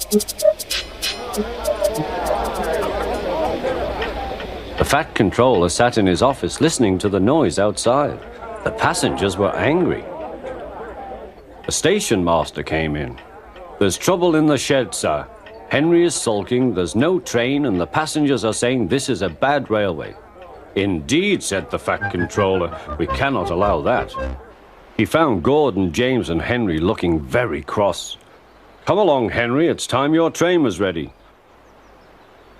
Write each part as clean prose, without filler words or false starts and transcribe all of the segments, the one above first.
The Fat Controller sat in his office listening to the noise outside. The passengers were angry. The station master came in. "There's trouble in the shed, sir. Henry is sulking, there's no train, and the passengers are saying this is a bad railway." "Indeed," said the Fat Controller, "we cannot allow that." He found Gordon, James, and Henry looking very cross. "Come along, Henry, it's time your train was ready."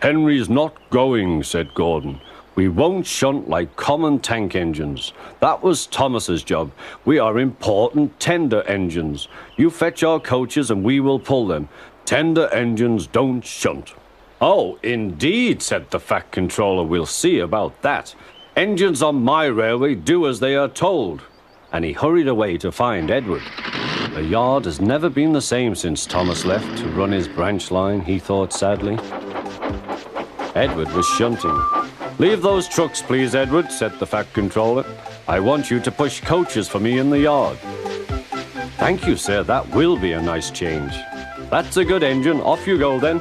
"Henry's not going," said Gordon. "We won't shunt like common tank engines. That was Thomas's job. We are important tender engines. You fetch our coaches and we will pull them. Tender engines don't shunt." "Oh, indeed," said the Fat Controller. "We'll see about that. Engines on my railway do as they are told." And he hurried away to find Edward. The yard has never been the same since Thomas left to run his branch line, he thought sadly. Edward was shunting. "Leave those trucks, please, Edward," said the Fat Controller. "I want you to push coaches for me in the yard." "Thank you, sir, that will be a nice change." "That's a good engine. Off you go, then."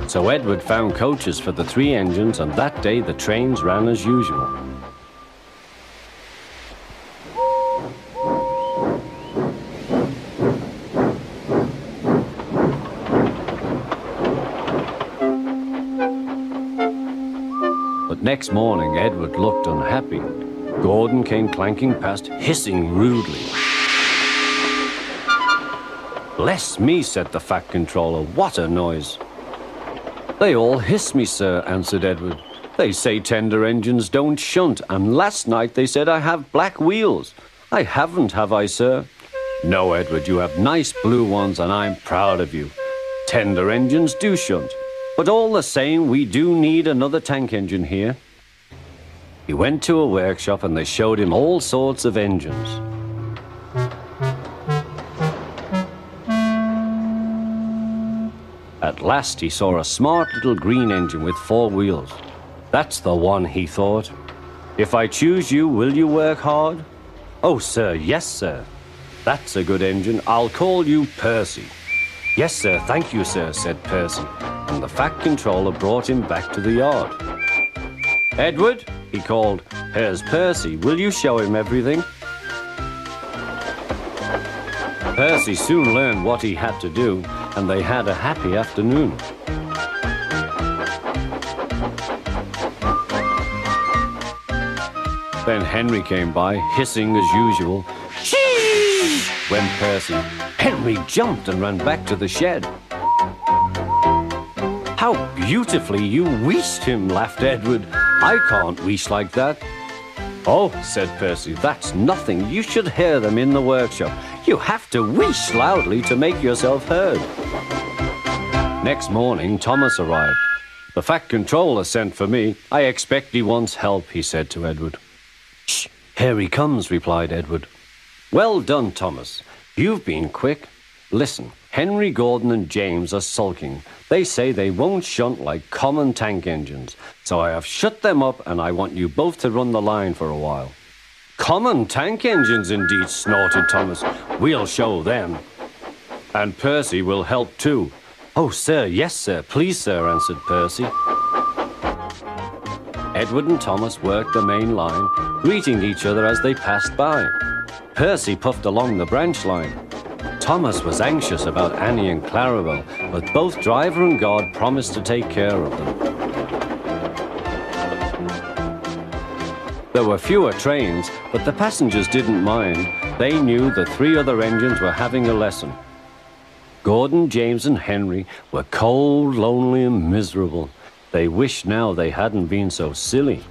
So Edward found coaches for the 3 engines, and that day the trains ran as usual. But next morning, Edward looked unhappy. Gordon came clanking past, hissing rudely. "Bless me," said the Fat Controller, "what a noise." "They all hiss me, sir," answered Edward. "They say tender engines don't shunt, and last night they said I have black wheels. I haven't, have I, sir?" "No, Edward, you have nice blue ones, and I'm proud of you. Tender engines do shunt, but all the same, we do need another tank engine here." He went to a workshop, and they showed him all sorts of engines. At last he saw a smart little green engine with 4 wheels. "That's the one," he thought. "If I choose you, will you work hard?" "Oh, sir, yes, sir." "That's a good engine. I'll call you Percy." "Yes, sir, thank you, sir," said Percy, and the Fat Controller brought him back to the yard. "Edward," he called, "here's Percy. Will you show him everything?" Percy soon learned what he had to do, and they had a happy afternoon. Then Henry came by, hissing as usual. "Shee!" went Percy. Henry jumped and ran back to the shed. "How beautifully you wheeshed him," laughed Edward. "I can't wheesh like that." "Oh," said Percy, "that's nothing. You should hear them in the workshop. You have to wheesh loudly to make yourself heard." Next morning, Thomas arrived. "The Fat Controller sent for me. I expect he wants help," he said to Edward. "Shh, here he comes," replied Edward. "Well done, Thomas. You've been quick. Listen, Henry, Gordon, and James are sulking. They say they won't shunt like common tank engines. So I have shut them up, and I want you both to run the line for a while." "Common tank engines, indeed," snorted Thomas. "We'll show them." "And Percy will help too." "Oh, sir, yes, sir. Please, sir," answered Percy. Edward and Thomas worked the main line, greeting each other as they passed by. Percy puffed along the branch line. Thomas was anxious about Annie and Clarabel, but both driver and guard promised to take care of them. There were fewer trains, but the passengers didn't mind. They knew the 3 other engines were having a lesson. Gordon, James, and Henry were cold, lonely, and miserable. They wished now they hadn't been so silly.